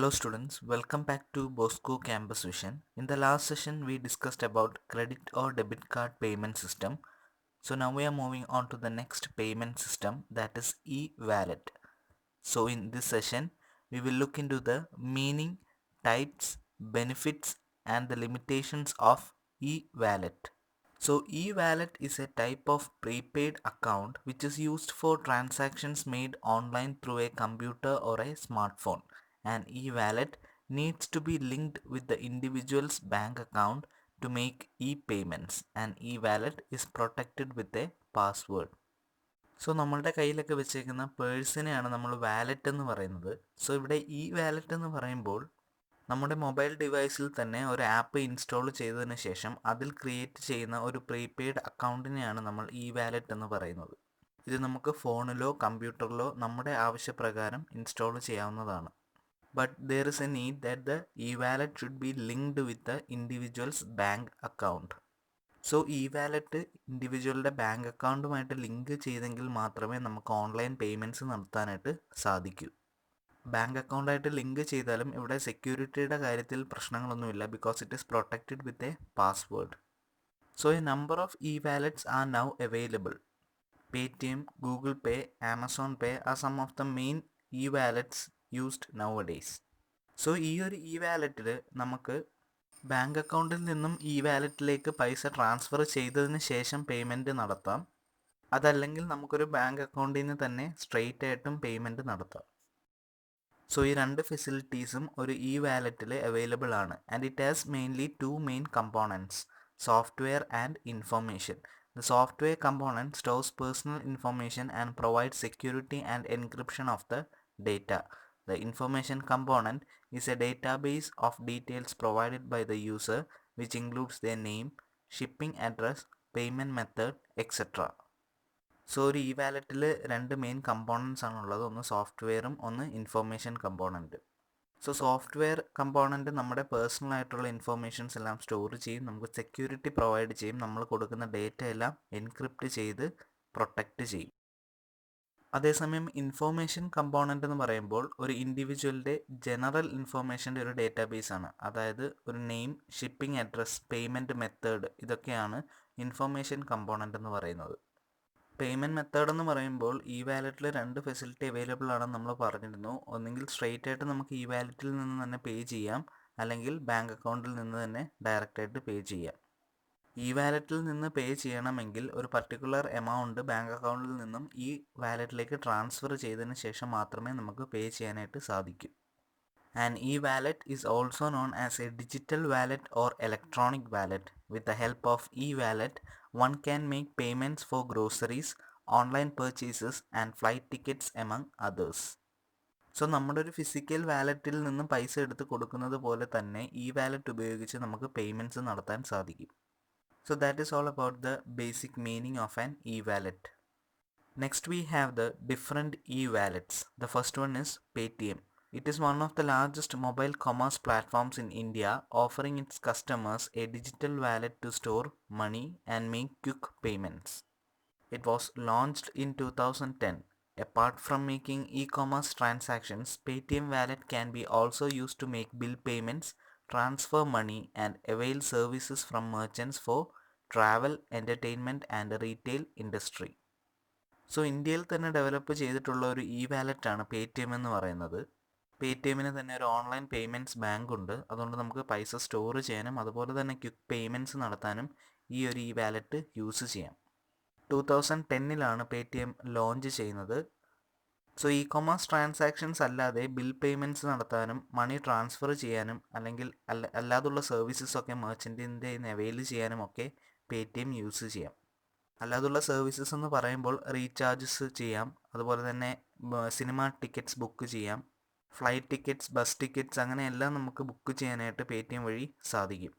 Hello students, welcome back to Bosco Campus Vision. In the last session we discussed about credit or debit card payment system. So now we are moving on to the next payment system, that is e-wallet. So in this session we will look into the meaning, types, benefits and the limitations of e-wallet. So e-wallet is a type of prepaid account which is used for transactions made online through a computer or a smartphone. An e-wallet needs to be linked with the individual's bank account to make e-payments. An e-wallet is protected with a password. So നമ്മളുടെ കയ്യിലൊക്കെ വെച്ചേക്കുന്ന പേഴ്സിനെയാണ് നമ്മൾ wallet എന്ന് പറയുന്നത്. So ഇവിടെ E wallet എന്ന് പറയുമ്പോൾ നമ്മുടെ മൊബൈൽ ഡിവൈസിൽ തന്നെ ഒരു ആപ്പ് ഇൻസ്റ്റാൾ ചെയ്തതിന് ശേഷം അതിൽ ക്രിയേറ്റ് ചെയ്യുന്ന ഒരു പ്രീപെയ്ഡ് അക്കൗണ്ടിനെയാണ് നമ്മൾ ഇ വാലറ്റ് എന്ന് പറയുന്നത്. ഇത് നമുക്ക് ഫോണിലോ കമ്പ്യൂട്ടറിലോ നമ്മുടെ ആവശ്യപ്രകാരം ഇൻസ്റ്റാൾ ചെയ്യാവുന്നതാണ്. But there is a need that the e-wallet should be linked with the individual's bank account. So e wallet ഇൻഡിവിജ്വലിൻ്റെ ബാങ്ക് അക്കൗണ്ടുമായിട്ട് ലിങ്ക് ചെയ്തെങ്കിൽ മാത്രമേ നമുക്ക് ഓൺലൈൻ പേയ്മെൻറ്റ്സ് നടത്താനായിട്ട് സാധിക്കൂ. ബാങ്ക് അക്കൗണ്ടായിട്ട് ലിങ്ക് ചെയ്താലും ഇവിടെ സെക്യൂരിറ്റിയുടെ കാര്യത്തിൽ പ്രശ്നങ്ങളൊന്നുമില്ല, because it is protected with a password. So a number of e wallets are now available. Paytm, Google pay, Amazon pay are some of the main e wallets used nowadays. So ഈ ഒരു ഇ-വാലറ്റിൽ നമുക്ക് bank അക്കൗണ്ടിൽ നിന്നും ഇ-വാലറ്റിലേക്ക് പൈസ ട്രാൻസ്ഫർ ചെയ്തതിന് ശേഷം payment നടത്താം. അതല്ലെങ്കിൽ നമുക്കൊരു ബാങ്ക് അക്കൗണ്ടിൽ നിന്ന് തന്നെ സ്ട്രെയിറ്റ് ആയിട്ടും പേയ്മെൻറ്റ് നടത്താം. സോ ഈ രണ്ട് ഫെസിലിറ്റീസും ഒരു ഇ-വാലറ്റിൽ അവൈലബിൾ ആണ്. And it has mainly two main components, software and information. The software component stores personal information and provides security and encryption of the data. The information component is a database of details provided by the user, which includes their name, shipping address, payment method, etc. So ഒരു E വാലറ്റിൽ രണ്ട് main components ആണുള്ളത്, ഒന്ന് സോഫ്റ്റ്വെയറും ഒന്ന് information component. So software component നമ്മുടെ personal ആയിട്ടുള്ള informations എല്ലാം സ്റ്റോർ ചെയ്യും, നമുക്ക് സെക്യൂരിറ്റി പ്രൊവൈഡ് ചെയ്യും, നമ്മൾ കൊടുക്കുന്ന ഡേറ്റ എല്ലാം എൻക്രിപ്റ്റ് ചെയ്ത് പ്രൊട്ടക്റ്റ് ചെയ്യും. അതേസമയം ഇൻഫോർമേഷൻ കമ്പോണൻ്റ് എന്ന് പറയുമ്പോൾ ഒരു ഇൻഡിവിജ്വലിൻ്റെ ജനറൽ ഇൻഫോർമേഷൻ്റെ ഒരു ഡേറ്റാബേസ് ആണ്. അതായത് ഒരു name, shipping address, payment method, ഇതൊക്കെയാണ് ഇൻഫോർമേഷൻ കമ്പോണൻ്റ് എന്ന് പറയുന്നത്. പേയ്മെൻറ്റ് മെത്തേഡ് എന്ന് പറയുമ്പോൾ ഇ വാലറ്റിൽ രണ്ട് ഫെസിലിറ്റി അവൈലബിൾ ആണെന്ന് നമ്മൾ പറഞ്ഞിരുന്നു. ഒന്നെങ്കിൽ സ്ട്രെയിറ്റ് ആയിട്ട് നമുക്ക് ഇ വാലറ്റിൽ നിന്ന് തന്നെ പേ ചെയ്യാം, അല്ലെങ്കിൽ ബാങ്ക് അക്കൗണ്ടിൽ നിന്ന് തന്നെ ഡയറക്റ്റായിട്ട് പേ ചെയ്യാം. ഇ വാലറ്റിൽ നിന്ന് പേ ചെയ്യണമെങ്കിൽ ഒരു പർട്ടിക്കുലർ എമൗണ്ട് ബാങ്ക് അക്കൗണ്ടിൽ നിന്നും ഈ വാലറ്റിലേക്ക് ട്രാൻസ്ഫർ ചെയ്തതിന് ശേഷം മാത്രമേ നമുക്ക് പേ ചെയ്യാനായിട്ട് സാധിക്കൂ. And e wallet is also known as a digital wallet or electronic wallet. With the help of e wallet one can make payments for groceries, online purchases and flight tickets among others. So നമ്മുടെ ഒരു physical വാലറ്റിൽ നിന്നും പൈസ എടുത്ത് കൊടുക്കുന്നത് പോലെ തന്നെ ഈ വാലറ്റ് ഉപയോഗിച്ച് നമുക്ക് പേയ്മെൻറ്റ്സ് നടത്താൻ സാധിക്കും. So that is all about the basic meaning of an e-wallet. Next we have the different e-wallets. The first one is Paytm. It is one of the largest mobile commerce platforms in India, offering its customers a digital wallet to store money and make quick payments. It was launched in 2010. Apart from making e-commerce transactions, Paytm wallet can be also used to make bill payments, transfer money and avail services from merchants for travel, entertainment and retail industry. So ഇന്ത്യയിൽ തന്നെ develop ചെയ്തിട്ടുള്ള ഒരു ഇ വാലറ്റാണ് Paytm എന്ന് പറയുന്നത്. പേടിഎമ്മിന് തന്നെ ഒരു ഓൺലൈൻ പേയ്മെൻറ്റ്സ് ബാങ്ക് ഉണ്ട്. അതുകൊണ്ട് നമുക്ക് പൈസ സ്റ്റോർ ചെയ്യാനും അതുപോലെ തന്നെ ക്വിക്ക് പേയ്മെൻറ്റ്സ് നടത്താനും ഈ ഒരു ഇ വാലറ്റ് യൂസ് ചെയ്യാം. 2010 പേടിഎം ലോഞ്ച് ചെയ്യുന്നത്. സോ ഇ കൊമേഴ്സ് ട്രാൻസാക്ഷൻസ് അല്ലാതെ ബിൽ പേയ്മെൻറ്റ്സ് നടത്താനും മണി ട്രാൻസ്ഫർ ചെയ്യാനും അല്ലെങ്കിൽ അല്ലാതുള്ള സർവീസസൊക്കെ മെർച്ചൻറ്റിൻ്റെ അവൈൽ ചെയ്യാനും ഒക്കെ പേടിഎം യൂസ് ചെയ്യാം. അല്ലാതുള്ള സർവീസസ് എന്ന് പറയുമ്പോൾ റീചാർജസ് ചെയ്യാം, അതുപോലെ തന്നെ സിനിമ ടിക്കറ്റ്സ് ബുക്ക് ചെയ്യാം, ഫ്ലൈറ്റ് ടിക്കറ്റ്സ്, ബസ് ടിക്കറ്റ്സ്, അങ്ങനെയെല്ലാം നമുക്ക് ബുക്ക് ചെയ്യാനായിട്ട് പേടിഎം വഴി സാധിക്കും.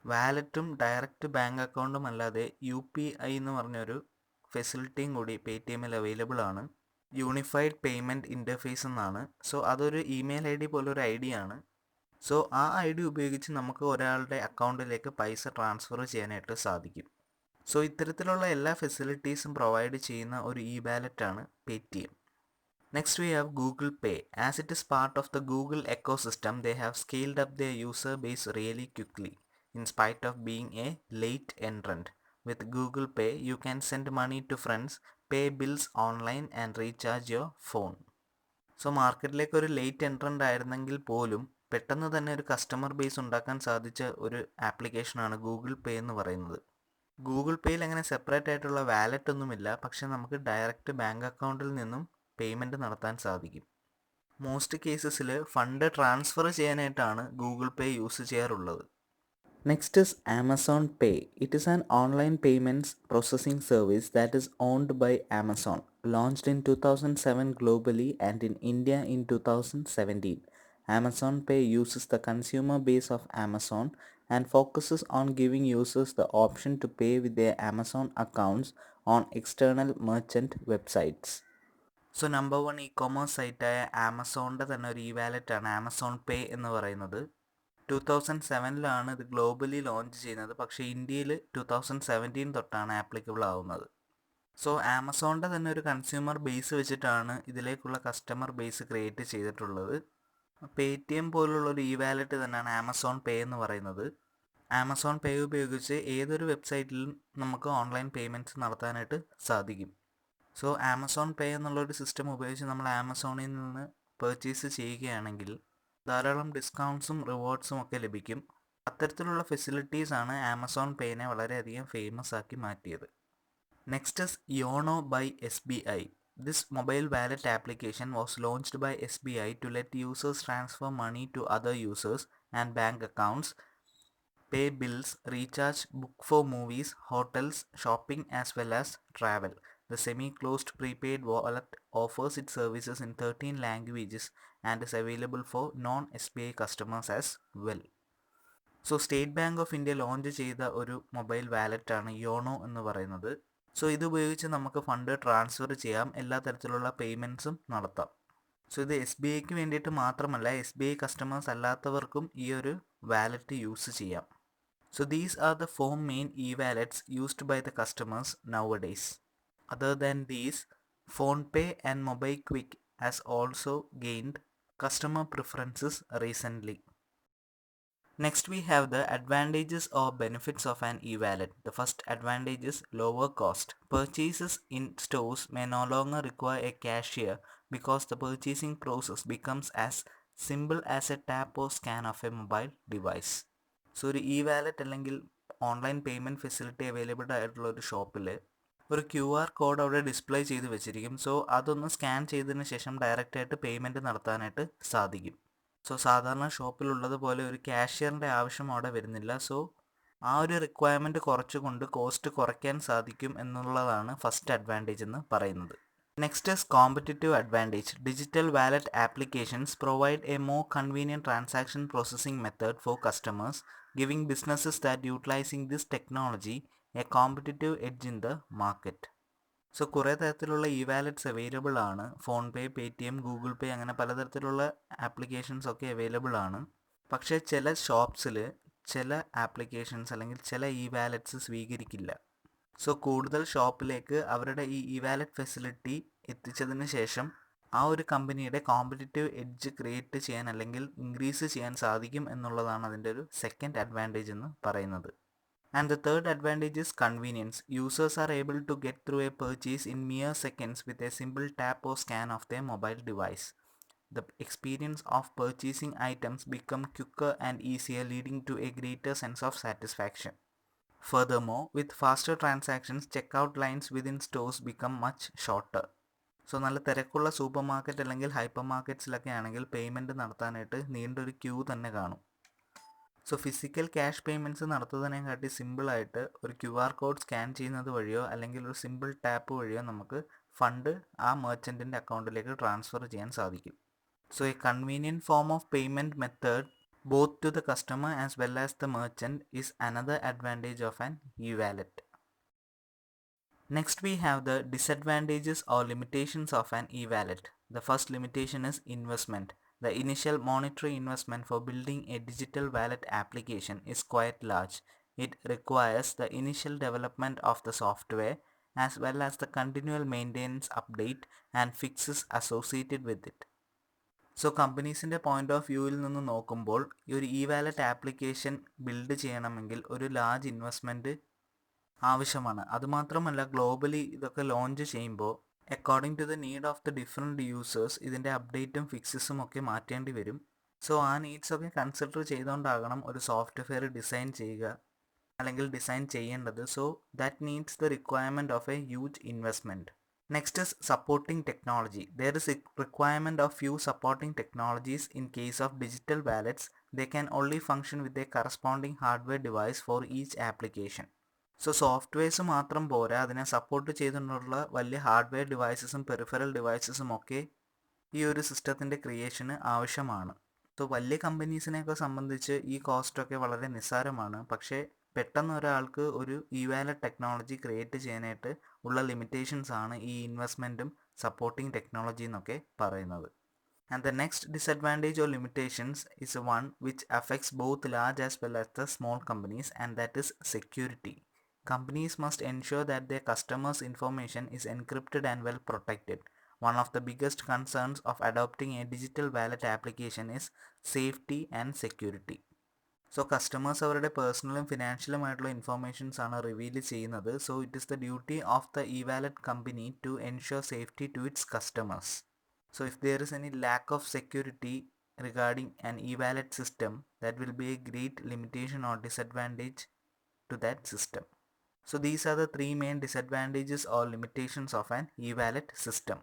വാലറ്റും ഡയറക്റ്റ് ബാങ്ക് അക്കൗണ്ടും അല്ലാതെ UPI എന്ന് പറഞ്ഞൊരു ഫെസിലിറ്റിയും കൂടി പേടിഎമ്മിൽ അവൈലബിൾ ആണ്. യൂണിഫൈഡ് പേയ്മെൻറ്റ് ഇൻ്റർഫേസ് എന്നാണ്. സോ അതൊരു ഇമെയിൽ ID പോലൊരു ID ആണ്. സോ ആ ID ഉപയോഗിച്ച് നമുക്ക് ഒരാളുടെ അക്കൗണ്ടിലേക്ക് പൈസ ട്രാൻസ്ഫർ ചെയ്യാനായിട്ട് സാധിക്കും. സോ ഇത്തരത്തിലുള്ള എല്ലാ ഫെസിലിറ്റീസും പ്രൊവൈഡ് ചെയ്യുന്ന ഒരു ഇ വാലറ്റാണ് Paytm. Next we have Google Pay. As it is part of the Google ecosystem, they have scaled up their user base really quickly in spite of being a late entrant. With Google Pay, you can send money to friends, pay bills online and recharge your phone. So മാർക്കറ്റിലേക്ക് ഒരു late entrant ആയിരുന്നെങ്കിൽ പോലും പെട്ടെന്ന് തന്നെ ഒരു customer base ഉണ്ടാക്കാൻ സാധിച്ച ഒരു ആപ്ലിക്കേഷനാണ് ഗൂഗിൾ പേ എന്ന് പറയുന്നത്. ഗൂഗിൾ പേയിൽ അങ്ങനെ സെപ്പറേറ്റ് ആയിട്ടുള്ള വാലറ്റ് ഒന്നുമില്ല, പക്ഷെ നമുക്ക് ഡയറക്റ്റ് ബാങ്ക് അക്കൗണ്ടിൽ നിന്നും പേയ്മെൻറ്റ് നടത്താൻ സാധിക്കും. മോസ്റ്റ് കേസസിൽ ഫണ്ട് ട്രാൻസ്ഫർ ചെയ്യാനായിട്ടാണ് ഗൂഗിൾ പേ യൂസ് ചെയ്യാറുള്ളത്. Next is Amazon Pay. It is an online payments processing service that is owned by Amazon. Launched in 2007 globally and in India in 2017. Amazon Pay uses the consumer base of Amazon and focuses on giving users the option to pay with their Amazon accounts on external merchant websites. So number 1 e commerce സൈറ്റായ ആമസോണിൻ്റെ തന്നെ ഒരു വാലറ്റാണ് Amazon പേ എന്ന് പറയുന്നത്. 2007 ഇത് globally launch ചെയ്യുന്നത്, പക്ഷേ ഇന്ത്യയിൽ 2017 തൊട്ടാണ് ആപ്ലിക്കബിൾ ആവുന്നത്. സോ ആമസോണിൻ്റെ തന്നെ ഒരു കൺസ്യൂമർ ബേസ് വെച്ചിട്ടാണ് ഇതിലേക്കുള്ള കസ്റ്റമർ ബേസ് ക്രിയേറ്റ് ചെയ്തിട്ടുള്ളത്. പേടിഎം പോലുള്ളൊരു വാലറ്റ് തന്നെയാണ് ആമസോൺ പേ എന്ന് പറയുന്നത്. ആമസോൺ പേ ഉപയോഗിച്ച് ഏതൊരു വെബ്സൈറ്റിലും നമുക്ക് ഓൺലൈൻ പേയ്മെൻറ്റ്സ് നടത്താനായിട്ട് സാധിക്കും. സോ ആമസോൺ പേ എന്നുള്ളൊരു സിസ്റ്റം ഉപയോഗിച്ച് നമ്മൾ ആമസോണിൽ നിന്ന് പർച്ചേസ് ചെയ്യുകയാണെങ്കിൽ ധാരാളം ഡിസ്കൗണ്ട്സും റിവാർഡ്സും ഒക്കെ ലഭിക്കും. അത്തരത്തിലുള്ള ഫെസിലിറ്റീസാണ് ആമസോൺ പേനെ വളരെയധികം ഫേമസ് ആക്കി മാറ്റിയത്. Next is YONO by SBI. This mobile wallet application was launched by SBI to let users transfer money to other users and bank accounts, pay bills, recharge, book for movies, hotels, shopping as well as travel. The semi-closed prepaid wallet offers its services in 13 languages and is available for non-SBI customers as well. So state bank of India launch ചെയ്ത ഒരു mobile വാലറ്റാണ് you know എന്ന് പറയുന്നത്. So ഇത് ഉപയോഗിച്ച് നമുക്ക് fund transfer ചെയ്യാം, എല്ലാ തരത്തിലുള്ള പേയ്മെൻറ്റ്സും നടത്താം. സോ ഇത് SBIക്ക് വേണ്ടിയിട്ട് മാത്രമല്ല, SBI കസ്റ്റമേഴ്സ് അല്ലാത്തവർക്കും ഈ ഒരു വാലറ്റ് യൂസ് ചെയ്യാം. So these are the 4 main e-wallets used by the customers nowadays. Other than these, PhonePe and MobiKwik has also gained customer preferences recently. Next we have the advantages or benefits of an e-wallet. The first advantage is lower cost. Purchases in stores may no longer require a cashier because the purchasing process becomes as simple as a tap or scan of a mobile device. So ഒരു e-wallet അല്ലെങ്കിൽ online payment facility available ആയിട്ടുള്ള ഒരു ഷോപ്പിൽ ഒരു QR code അവിടെ display ചെയ്ത് വെച്ചിരിക്കും. So അതൊന്ന് സ്കാൻ ചെയ്തതിന് ശേഷം ഡയറക്റ്റായിട്ട് പേയ്മെൻറ്റ് നടത്താനായിട്ട് സാധിക്കും. സോ സാധാരണ ഷോപ്പിലുള്ളതുപോലെ ഒരു ക്യാഷ്യറിൻ്റെ ആവശ്യം അവിടെ വരുന്നില്ല. സോ ആ ഒരു റിക്വയർമെൻറ്റ് കുറച്ചുകൊണ്ട് കോസ്റ്റ് കുറയ്ക്കാൻ സാധിക്കും എന്നുള്ളതാണ് ഫസ്റ്റ് അഡ്വാൻറ്റേജ് എന്ന് പറയുന്നത്. Next is competitive advantage. Digital wallet applications provide a more convenient transaction processing method for customers, giving businesses that utilizing this technology a competitive edge in the market. So കുറേ തരത്തിലുള്ള e wallets available ആണ്. PhonePe, Paytm, Google Pay അങ്ങനെ പലതരത്തിലുള്ള applications ഒക്കെ available ആണ്. പക്ഷേ ചില ഷോപ്സിൽ ചില ആപ്ലിക്കേഷൻസ് അല്ലെങ്കിൽ ചില e-വാലറ്റ്സ് സ്വീകരിക്കില്ല. സോ കൂടുതൽ ഷോപ്പിലേക്ക് അവരുടെ ഈ e-വാലറ്റ് ഫെസിലിറ്റി എത്തിച്ചതിന് ശേഷം ആ ഒരു കമ്പനിയുടെ കോമ്പറ്റിറ്റീവ് എഡ്ജ് ക്രിയേറ്റ് ചെയ്യാൻ അല്ലെങ്കിൽ ഇൻക്രീസ് ചെയ്യാൻ സാധിക്കും എന്നുള്ളതാണ് അതിൻ്റെ ഒരു സെക്കൻഡ് അഡ്വാൻറ്റേജ് എന്ന് പറയുന്നത്. And the third advantage is convenience. Users are able to get through a purchase in mere seconds with a simple tap or scan of their mobile device. The experience of purchasing items become quicker and easier, leading to a greater sense of satisfaction. Furthermore, with faster transactions, checkout lines within stores become much shorter. So നല്ല തിരക്കുള്ള super market അല്ലെങ്കിൽ hyper മാർക്കറ്റ്സിലൊക്കെ ആണെങ്കിൽ payment നടത്താനായിട്ട് നീണ്ടൊരു Q തന്നെ കാണും. So physical cash payments നടത്തുന്നതിനെക്കാട്ടി സിമ്പിളായിട്ട് ഒരു QR code scan ചെയ്യുന്നത് വഴിയോ അല്ലെങ്കിൽ ഒരു സിമ്പിൾ ടാപ്പ് വഴിയോ നമുക്ക് ഫണ്ട് ആ മെർച്ചൻറ്റിൻ്റെ അക്കൗണ്ടിലേക്ക് ട്രാൻസ്ഫർ ചെയ്യാൻ സാധിക്കും. So a convenient form of payment method both to the customer as well as the merchant is another advantage of an e-wallet. Next we have the disadvantages or limitations of an e-wallet. The first limitation is investment. The initial monetary investment for building a digital wallet application is quite large. It requires the initial development of the software, as well as the continual maintenance update and fixes associated with it. So കമ്പനീസിൻ്റെ point of വ്യൂവിൽ നിന്ന് നോക്കുമ്പോൾ ഈ ഒരു E wallet application build ചെയ്യണമെങ്കിൽ ഒരു large investment ആവശ്യമാണ്. അതുമാത്രമല്ല ഗ്ലോബലി ഇതൊക്കെ ലോഞ്ച് ചെയ്യുമ്പോൾ according to the need of the different users ഇതിൻ്റെ അപ്ഡേറ്റും ഫിക്സസും ഒക്കെ മാറ്റേണ്ടി വരും. സോ ആ നീഡ്സൊക്കെ കൺസിഡർ ചെയ്തുകൊണ്ടാകണം ഒരു സോഫ്റ്റ്വെയർ ഡിസൈൻ ചെയ്യുക അല്ലെങ്കിൽ ഡിസൈൻ ചെയ്യേണ്ടത്. So that needs the requirement of A huge investment. Next is supporting technology. There is a requirement of few supporting technologies. In case of digital wallets, they can only function with a corresponding hardware device for each application. So softwares മാത്രം പോരാ, അതിനെ support ചെയ്തുകൊണ്ടുള്ള വലിയ hardware ഡിവൈസസും peripheral ഡിവൈസസും ഒക്കെ ഈ ഒരു സിസ്റ്റത്തിൻ്റെ ക്രിയേഷന് ആവശ്യമാണ്. സോ വലിയ കമ്പനീസിനെയൊക്കെ സംബന്ധിച്ച് ഈ കോസ്റ്റൊക്കെ വളരെ നിസ്സാരമാണ്. പക്ഷേ പെട്ടെന്ന് ഒരാൾക്ക് ഒരു ഇ വാലറ്റ് ടെക്നോളജി ക്രിയേറ്റ് ചെയ്യാനായിട്ട് ഉള്ള ലിമിറ്റേഷൻസ് ആണ് ഈ ഇൻവെസ്റ്റ്മെൻറ്റും സപ്പോർട്ടിംഗ് ടെക്നോളജി എന്നൊക്കെ പറയുന്നത്. And the next disadvantage or limitations is one which affects both large as well as the small companies, and that is security. Companies must ensure that their customers' information is encrypted and well protected. One of the biggest concerns of adopting a digital wallet application is safety and security. So customers അവരുടെ പേഴ്സണലും ഫിനാൻഷ്യലുമായിട്ടുള്ള informations ആണ് reveal ചെയ്യുന്നത്. So it is the duty of the e wallet company to ensure safety to its customers. So if there is any lack of security regarding an e-wallet system, that will be a great limitation or disadvantage to that system. So these are the three main disadvantages or limitations of an e-wallet system.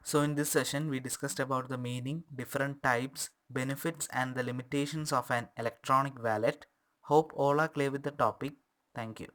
So in this session we discussed about the meaning, different types, benefits and the limitations of an electronic wallet. Hope all are clear with the topic. Thank you.